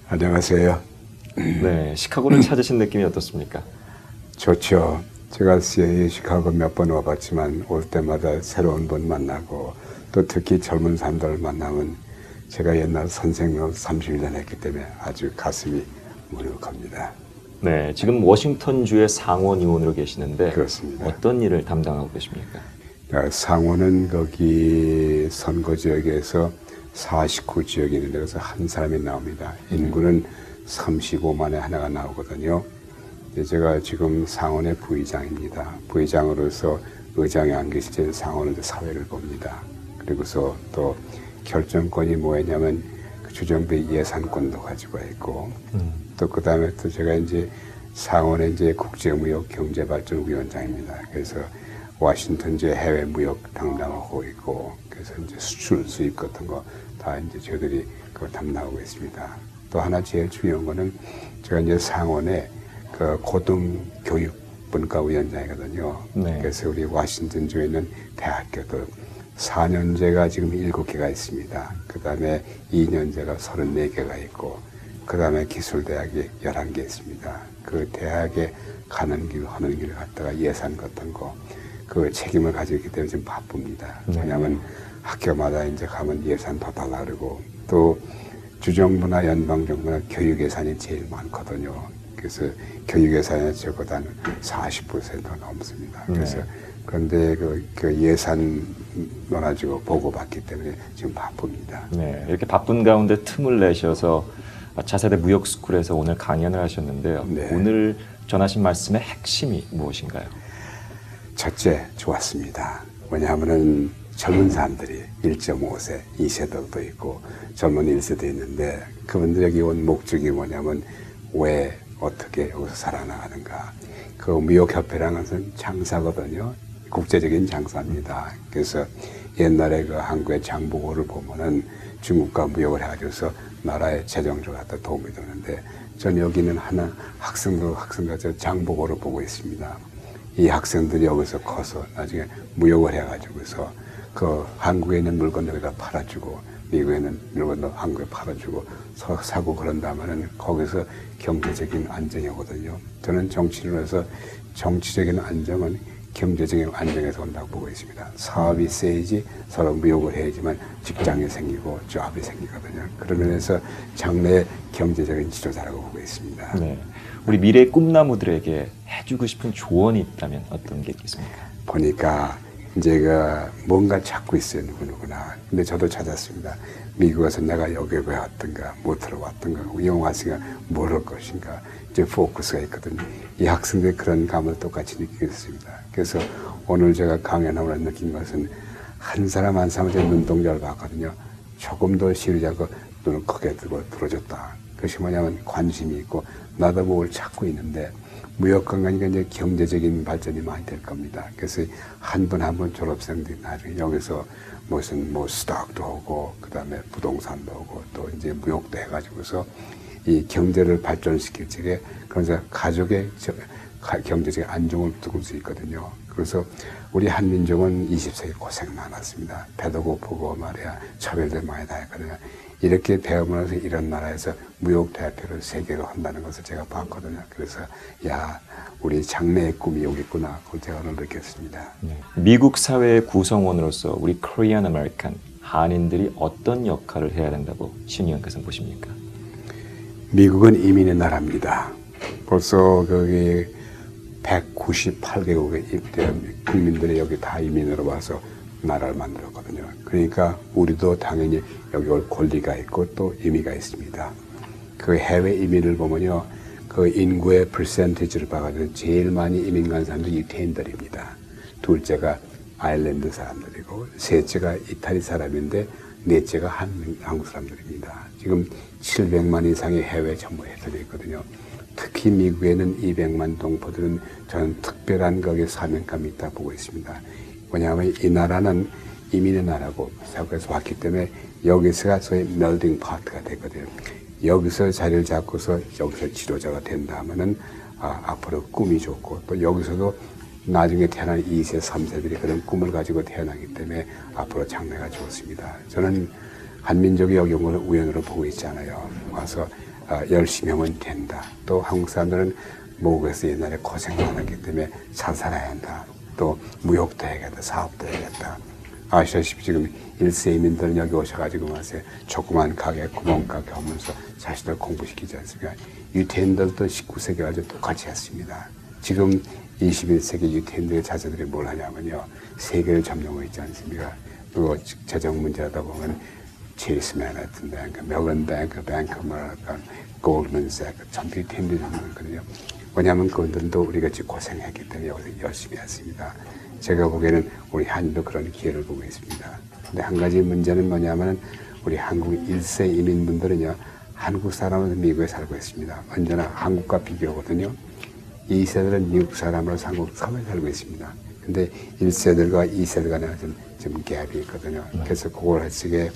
안녕하세요. 네, 시카고를 찾으신 느낌이 어떻습니까? 좋죠. 제가 시카고 몇 번 와봤지만 올 때마다 새로운 분 만나고 또 특히 젊은 사람들을 만나면 제가 옛날 선생님을 30년 했기 때문에 아주 가슴이 무력합니다. 네, 지금 워싱턴주의 상원 의원으로 계시는데 그렇습니다. 어떤 일을 담당하고 계십니까? 상원은 거기 선거 지역에서 49 지역이 있는데 그래서 한 사람이 나옵니다. 인구는 35만에 하나가 나오거든요. 제가 지금 상원의 부의장입니다. 부의장으로서 의장이 안 계실 때 상원은 사회를 봅니다. 그리고서 또 결정권이 뭐냐면 그 주정부 예산권도 가지고 있고 또 그 다음에 또 제가 이제 상원의 이제 국제무역 경제발전위원장입니다. 그래서 워싱턴주의 해외 무역 담당하고 있고 그래서 이제 수출 수입 같은 거 다 이제 저희들이 그걸 담당하고 있습니다. 또 하나 제일 중요한 거는 제가 이제 상원의 그 고등교육분과위원장이거든요. 네. 그래서 우리 워싱턴주에 있는 대학교도 4년제가 지금 7개가 있습니다. 그 다음에 2년제가 34개가 있고 그 다음에 기술대학이 11개 있습니다. 그 대학에 가는 길, 하는 길을 갖다가 예산 같은 거, 그 책임을 가지고 있기 때문에 지금 바쁩니다. 왜냐하면 학교마다 이제 가면 예산 더 달라 그러고 또 주정부나 연방정부나 교육 예산이 제일 많거든요. 그래서 교육 예산이 저보다 한 40% 넘습니다. 그래서 그런데 그 예산 넣어가지고 보고받기 때문에 지금 바쁩니다. 네, 이렇게 바쁜 가운데 틈을 내셔서 차세대 무역스쿨에서 오늘 강연을 하셨는데요. 네. 오늘 전하신 말씀의 핵심이 무엇인가요? 첫째, 좋았습니다. 왜냐하면은 젊은 사람들이 1.5세, 2세들도 있고 젊은 1세도 있는데 그분들 여기 온 목적이 뭐냐면 왜 어떻게 여기서 살아나가는가. 그 무역협회라는 것은 장사거든요. 국제적인 장사입니다. 그래서 옛날에 그 한국의 장보고를 보면은 중국과 무역을 해가지고서 나라의 재정적으로 갖다 도움이 되는데 전 여기는 하나 학생과 장보고를 보고 있습니다. 이 학생들이 여기서 커서 나중에 무역을 해가지고서 그 한국에 있는 물건들 여기다 팔아주고 미국에 있는 물건도 한국에 팔아주고 사고 그런다면은 거기서 경제적인 안정이 오거든요. 저는 정치인으로 해서 정치적인 안정은 경제적인 안정에서 온다고 보고 있습니다. 사업이 세야지 서로 무역을 해야지만 직장이 생기고 조합이 생기거든요. 그런 면에서 장래의 경제적인 지도자라고 보고 있습니다. 네, 우리 미래의 꿈나무들에게 해주고 싶은 조언이 있다면 어떤 게 있습니까? 보니까 이제 뭔가 찾고 있어요, 누구나. 근데 저도 찾았습니다. 미국에서 내가 여기 왜 왔던가, 못 들어왔던가, 영화시가 뭘 할 것인가, 이제 포커스가 있거든요. 이 학생들이 그런 감을 똑같이 느끼고 있습니다. 그래서 오늘 제가 강연하면서 느낀 것은 한 사람 한 사람의 눈동자를 봤거든요. 조금 더 시리자고 눈을 크게 들고 들어줬다. 그것이 뭐냐면 관심이 있고 나도 뭘 찾고 있는데 무역관광이니까 이제 경제적인 발전이 많이 될 겁니다. 그래서 한 분 한 분 졸업생들이 나중에 여기서 무슨 스톡도 하고 그다음에 부동산도 하고 또 이제 무역도 해가지고서 이 경제를 발전시킬 적에 그래서 가족의 경제적 안정을 두고 수 있거든요. 그래서 우리 한민족은 20세기 고생 많았습니다. 배도 고프고 말이야 차별도 많이 당했거든요. 이렇게 배우면서 이런 나라에서 무역 대표를 세계로 한다는 것을 제가 봤거든요. 그래서 야 우리 장래의 꿈이 여기 있구나 그걸 제가 오늘 느꼈습니다. 미국 사회의 구성원으로서 우리 코리안 아메리칸 한인들이 어떤 역할을 해야 된다고 신 의원께서는 보십니까? 미국은 이민의 나라입니다. 벌써 거기 198개국의 국민들이 여기 다 이민으로 와서 나라를 만들었거든요. 그러니까 우리도 당연히 여기 올 권리가 있고 또 의미가 있습니다. 그 해외 이민을 보면요. 그 인구의 퍼센티지를 봐가지고 제일 많이 이민 간 사람들이 유태인들입니다. 둘째가 아일랜드 사람들이고 셋째가 이탈리 사람인데 넷째가 한국 사람들입니다. 지금 700만 이상의 해외 전무해들이 있거든요. 특히 미국에는 200만 동포들은 저는 특별한 거기에 사명감이 있다 보고 있습니다. 왜냐하면 이 나라는 이민의 나라고 세계에서 왔기 때문에 여기서가 소위 멜딩 파트가 되거든요. 여기서 자리를 잡고서 여기서 지도자가 된다면은 앞으로 꿈이 좋고 또 여기서도 나중에 태어난 2세, 3세들이 그런 꿈을 가지고 태어나기 때문에 앞으로 장래가 좋습니다. 저는 한민족이 여기 온 걸 우연으로 보고 있잖아요. 와서 열심히 하면 된다. 또 한국 사람들은 모국에서 옛날에 고생 많았기 때문에 잘 살아야 한다. 또 무역도 해야겠다. 사업도 해야겠다. 아시다시피 지금 1세 이민들은 여기 오셔가지고 마세요. 조그만 가게, 구멍가게 하면서 자신들 공부시키지 않습니까? 유태인들도 19세기 아주 똑같이 했습니다. 지금 21세기 유태인들의 자녀들이 뭘 하냐면요. 세계를 점령하고 있지 않습니까? 그리고 재정 문제하다 보면 체이스 맨해튼 뱅크, 멜론 뱅크, 뱅크 아메리카, 골드맨삭스 전부 유태인들이 점령했거든요. 왜냐하면 그분들도 우리같이 고생했기 때문에 여기서 열심히 했습니다. 제가 보기에는 우리 한인도 그런 기회를 보고 있습니다. 근데 한 가지 문제는 뭐냐면 우리 한국 1세 이민분들은요. 한국 사람은 미국에 살고 있습니다. 언제나 한국과 비교하거든요. 2세들은 미국 사람으로 한국 사회에 살고 있습니다. 근데 1세들과 2세들 간에 좀 갭이 있거든요. 그래서 그걸 하시게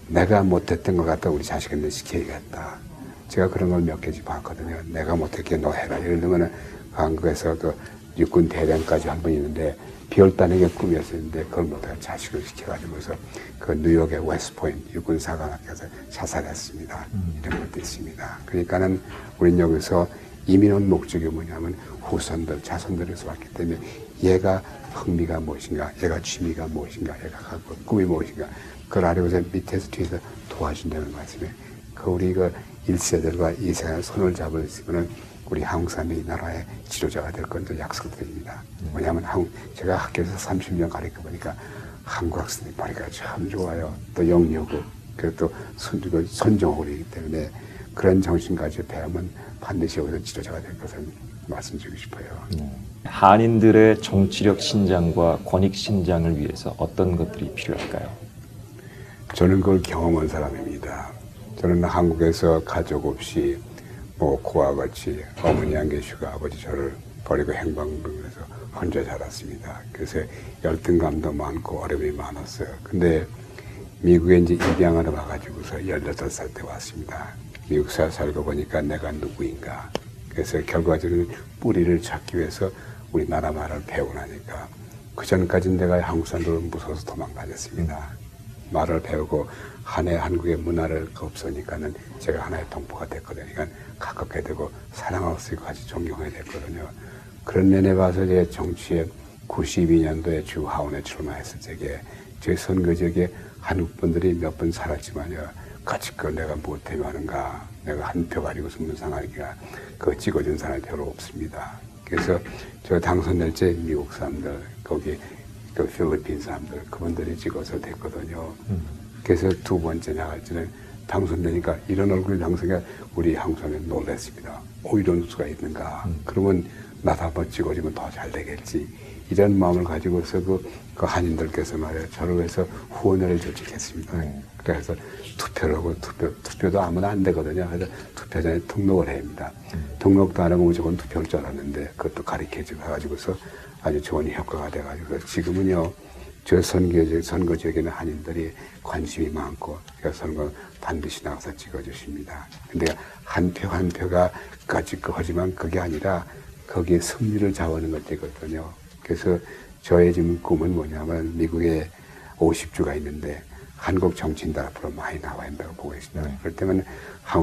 내가 못했던 것 같다 우리 자식한테 시켜야겠다. 제가 그런 걸 몇 개씩 봤거든요. 내가 못했기에 너 해라. 예를 들면 한국에서 그 육군 대령까지 한 번 있는데 비올다는 게 꿈이었었는데 그걸 못하고 자식을 시켜가지고서 그 뉴욕의 웨스트포인트 육군사관학교에서 자살했습니다. 이런 것도 있습니다. 그러니까는 우린 여기서 이민 온 목적이 뭐냐면 후손들, 자손들에서 왔기 때문에 얘가 흥미가 무엇인가, 얘가 취미가 무엇인가, 얘가 갖고 꿈이 무엇인가 그걸 알고서 밑에서 뒤에서 도와준다는 말씀이에요. 우리 1세들과 2세가 손을 잡을 수 있으면 우리 한국 사람이 이 나라의 지도자가 될 건도 약속드립니다. 왜냐하면 제가 학교에서 30년 가르쳐 보니까 한국 학생들이 머리가 참 좋아요. 또 영리하고 그리고 또 선정하고 그러기 때문에 그런 정신 가지고 배우면 반드시 여기서 지도자가 될 것을 말씀드리고 싶어요. 한인들의 정치력 신장과 권익 신장을 위해서 어떤 것들이 필요할까요? 저는 그걸 경험한 사람입니다. 저는 한국에서 가족 없이 고아 같이 어머니 안 계시고 아버지 저를 버리고 행방불명해서 혼자 자랐습니다. 그래서 열등감도 많고 어려움이 많았어요. 근데 미국에 이제 입양하러 와가지고서 18살 때 왔습니다. 미국에 살고 보니까 내가 누구인가. 그래서 결과적으로 뿌리를 찾기 위해서 우리나라 말을 배우고 나니까 그 전까지는 내가 한국 사람들을 무서워서 도망다녔습니다. 말을 배우고 한국의 문화를 없으니까는 제가 하나의 동포가 됐거든요. 그러니까 가깝게 되고 사랑할 수 있고 같이 존경하게 됐거든요. 그런 면에 봐서 제 정치에 92년도에 주 하원에 출마했을 적에 제 선거 지역에 한국 분들이 몇 번 살았지만요. 같이 내가 못해야 하는가. 내가 한 표 가지고 문상하기가 그거 찍어준 사람이 별로 없습니다. 그래서 저 당선될 때 미국 사람들 거기 그 필리핀 사람들 그분들이 찍어서 됐거든요. 그래서 두 번째 나갈 때는 당선되니까 이런 얼굴이 당선이 우리 한국 사람이 놀랐습니다. 이런 수가 있는가. 그러면 나도 한번 찍어주면 더 잘 되겠지. 이런 마음을 가지고서 그 한인들께서 말이에요. 저를 위해서 후원을 조직했습니다. 그래서 투표를 하고 투표도 아무나 안 되거든요. 그래서 투표 전에 등록을 해야 합니다. 등록도 안 하면 무조건 투표할 줄 알았는데 그것도 가르쳐주고 해가지고서 아주 좋은 효과가 돼가지고 지금은요. 저 선거 지역에는 한인들이 관심이 많고 선거 반드시 나가서 찍어주십니다. 근데 한 표 한 표가 까짓거 하지만 그게 아니라 거기에 승리를 좌우하는 것이거든요. 그래서 저의 지금 꿈은 뭐냐면 미국에 50주가 있는데 한국 정치인들 앞으로 많이 나와야 한다고 보고 있습니다. 그럴 때면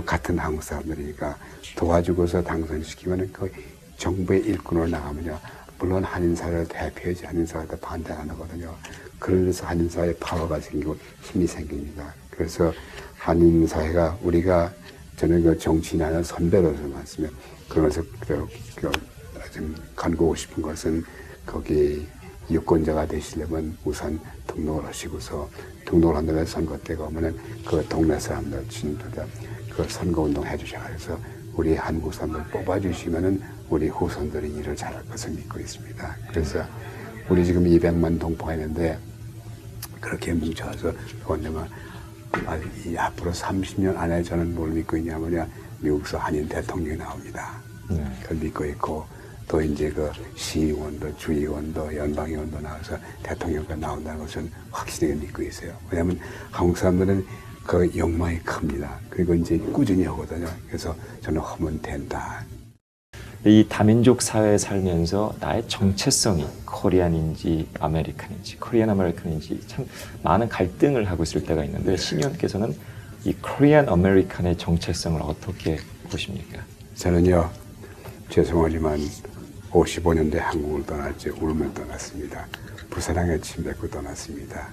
같은 한국 사람들이니까 도와주고서 당선시키면 그 정부의 일꾼으로 나가면요. 물론 한인사회를 대표해야지 한인사회도 반대 안 하거든요. 그래서 한인사회에 파워가 생기고 힘이 생깁니다. 그래서 한인사회가 우리가 저는 그 정치인하는 선배로서 말씀을 그러면서 좀 간구하고 싶은 것은 거기 유권자가 되시려면 우선 등록을 하시고서 등록을 한다면 선거 때가 오면은 그 동네 사람들, 친구들 그 선거운동 해주셔서 우리 한국 사람들 뽑아주시면은 우리 후손들이 일을 잘할 것을 믿고 있습니다. 그래서 우리 지금 200만 동포가 있는데 그렇게 뭉쳐서 그런데만 앞으로 30년 안에 저는 뭘 믿고 있냐면요. 미국서 한인 대통령이 나옵니다. 그걸 믿고 있고 또 이제 그 시의원도 주의원도 연방의원도 나와서 대통령가 나온다는 것은 확실하게 믿고 있어요. 왜냐하면 한국 사람들은 그 욕망이 큽니다. 그리고 이제 꾸준히 하거든요. 그래서 저는 하면 된다. 이 다민족 사회에 살면서 나의 정체성이 코리안인지 아메리칸인지 코리안 아메리칸인지 참 많은 갈등을 하고 있을 때가 있는데 신 의원께서는 이 코리안 아메리칸의 정체성을 어떻게 보십니까? 저는요, 죄송하지만 55년대 한국을 떠났지 울면 떠났습니다. 부산항에 침 뱉고 떠났습니다.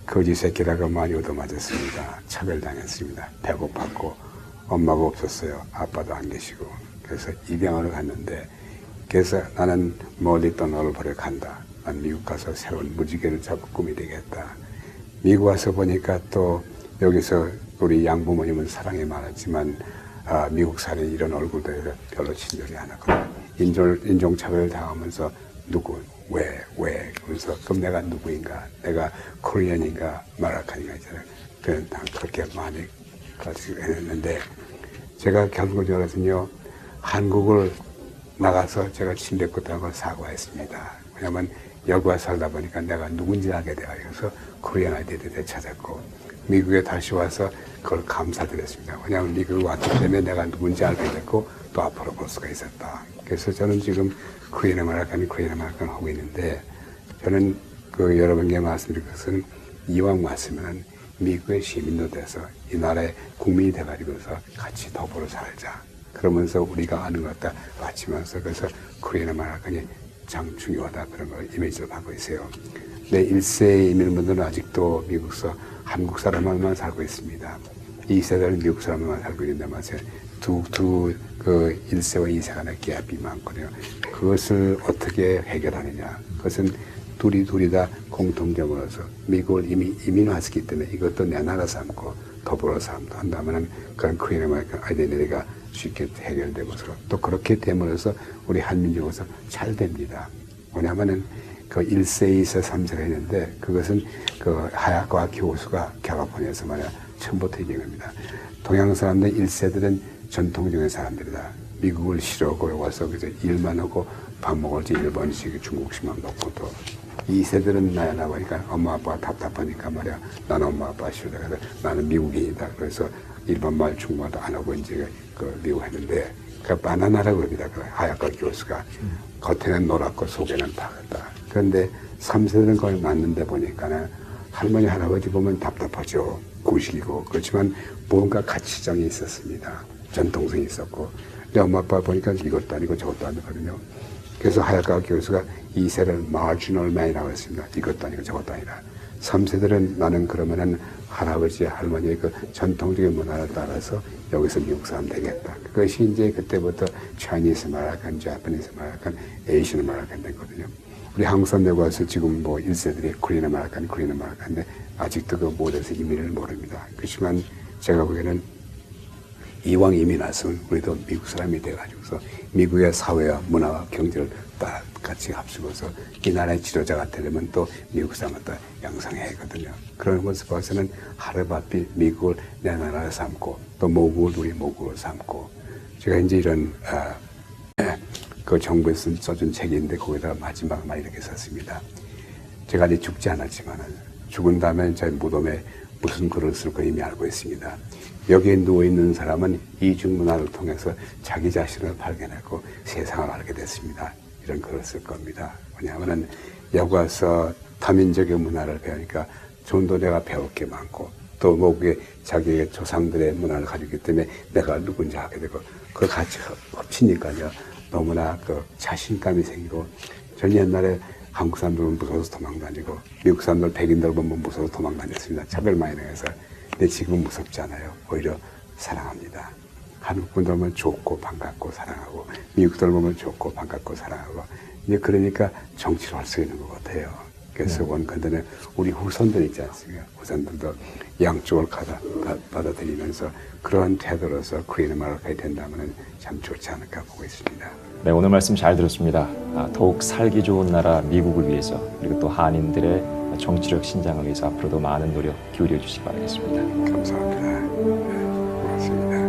거지 새끼라고 많이 얻어맞았습니다. 차별당했습니다. 배고팠고 엄마가 없었어요. 아빠도 안 계시고. 그래서 입양을 갔는데 그래서 나는 멀리 떠나를 버려 간다. 난 미국 가서 새로운 무지개를 잡고 꿈이 되겠다. 미국 와서 보니까 또 여기서 우리 양부모님은 사랑이 많았지만 미국 살이 이런 얼굴들에서 별로 친절이 않았거든. 인종차별을 당하면서 누구, 왜, 그러면서 그럼 내가 누구인가, 내가 코리안인가, 마라칸인가 있잖아요. 그렇게 많이 가지고 했는데 제가 결국은요 한국을 나가서 제가 침뱉었다는 걸 사과했습니다. 왜냐하면 여기 와 살다 보니까 내가 누군지 알게 되어서 코리안 아이덴티티를 찾았고 미국에 다시 와서 그걸 감사드렸습니다. 왜냐하면 미국에 왔기 때문에 내가 누군지 알게 됐고 또 앞으로 볼 수가 있었다. 그래서 저는 지금 코리안 아메리칸 하고 있는데 저는 그 여러분께 말씀드릴 것은 이왕 왔으면 미국의 시민도 돼서 이 나라의 국민이 돼가지고서 같이 더불어 살자. 그러면서 우리가 아는 것 다 바치면서 그래서 코리안 아메리칸이 참 중요하다 그런 걸 이미지를 받고 있어요. 내 1세 이민분들은 아직도 미국서 한국 사람만 살고 있습니다. 2세들은 미국 사람만 살고 있는데 마치 그 1세와 2세 간의 갭이 많거든요. 그것을 어떻게 해결하느냐. 그것은 둘이 다 공통점으로서 미국을 이미 이민화했기 때문에 이것도 내 나라 삼고 더불어 삶도 한다면 그런 코리안 아메리칸 아이덴티티가 쉽게 해결되고서 또 그렇게 됨으로써 우리 한민족에서 잘 됩니다. 뭐냐면은 그 1세, 2세, 3세가 있는데 그것은 그 하약과 교수가 결합하면서 말이야 처음부터 얘기한 겁니다. 동양 사람들 1세들은 전통적인 사람들이다. 미국을 싫어하고 와서 그저 일만 하고 밥 먹을 때 일본식, 중국식만 먹고 또 2세들은 나야 보니까 엄마 아빠가 답답하니까 말이야 나는 엄마 아빠 싫다. 그래서 나는 미국인이다. 그래서 일본말, 중국말도 안 하고 이제 그 미국 했는데 그 바나나라고 그럽니다. 그 하약과 교수가 겉에는 노랗고 속에는 파랗다. 그런데 3세들은 그걸 맞는데 보니까는 할머니, 할아버지 보면 답답하죠. 구식이고. 그렇지만 뭔가 가치정이 있었습니다. 전통성이 있었고. 근데 엄마 아빠 보니까 이것도 아니고 저것도 아니거든요. 그래서 하약과 교수가 2세를 marginal man이라고 했습니다. 이것도 아니고 저것도 아니라. 3세들은 나는 그러면은 할아버지, 할머니의 그 전통적인 문화를 따라서 여기서 미국 사람 되겠다. 그것이 이제 그때부터 차이니스 마라칸, 자파니스 마라칸, 에이시안 마라칸 됐거든요. 우리 한국 사람들 와서 지금 뭐 1세들이 코리안 마라칸인데 아직도 그 모델에서 이민을 모릅니다. 그렇지만 제가 보기에는 이왕 이민 왔으면 우리도 미국 사람이 돼가지고서 미국의 사회와 문화와 경제를 다 같이 합치고서 이 나라의 지도자가 되려면 또 미국 사람을 또 양성해야 하거든요. 그런 것을 봐서는 하루바삐 미국을 내 나라로 삼고 또 모국을 우리 모국으로 삼고 제가 이제 이런 그 정부에서 써준 책인데 거기다가 마지막 말 이렇게 썼습니다. 제가 아직 죽지 않았지만은 죽은 다음에 제 무덤에 무슨 글을 쓸 거 이미 알고 있습니다. 여기에 누워있는 사람은 이중 문화를 통해서 자기 자신을 발견하고 세상을 알게 됐습니다. 이런 글을 쓸 겁니다. 왜냐하면 여기 와서 타민족의 문화를 배우니까 좀 더 내가 배울 게 많고 또 모국의 자기의 조상들의 문화를 가지고 있기 때문에 내가 누군지 알게 되고 그걸 같이 합치니까요. 너무나 그 자신감이 생기고 전 옛날에 한국 사람들은 무서워서 도망다니고 미국 사람들 백인들 보면 무서워서 도망다녔습니다. 차별 많이 당해서. 근데 지금은 무섭지 않아요. 오히려 사랑합니다. 한국 분들 보면 좋고 반갑고 사랑하고 미국 사람들 보면 좋고 반갑고 사랑하고 이제 그러니까 정치를 할 수 있는 것 같아요. 그래서 원컨대는 우리 후손들 있지 않습니까? 후손들도 양쪽을 받아들이면서 그러한 태도로서 코리안 아메리칸이 된다면 참 좋지 않을까 보고 있습니다. 네, 오늘 말씀 잘 들었습니다. 더욱 살기 좋은 나라 미국을 위해서 그리고 또 한인들의 정치력 신장을 위해서 앞으로도 많은 노력 기울여 주시기 바라겠습니다. 감사합니다. 네, 고맙습니다.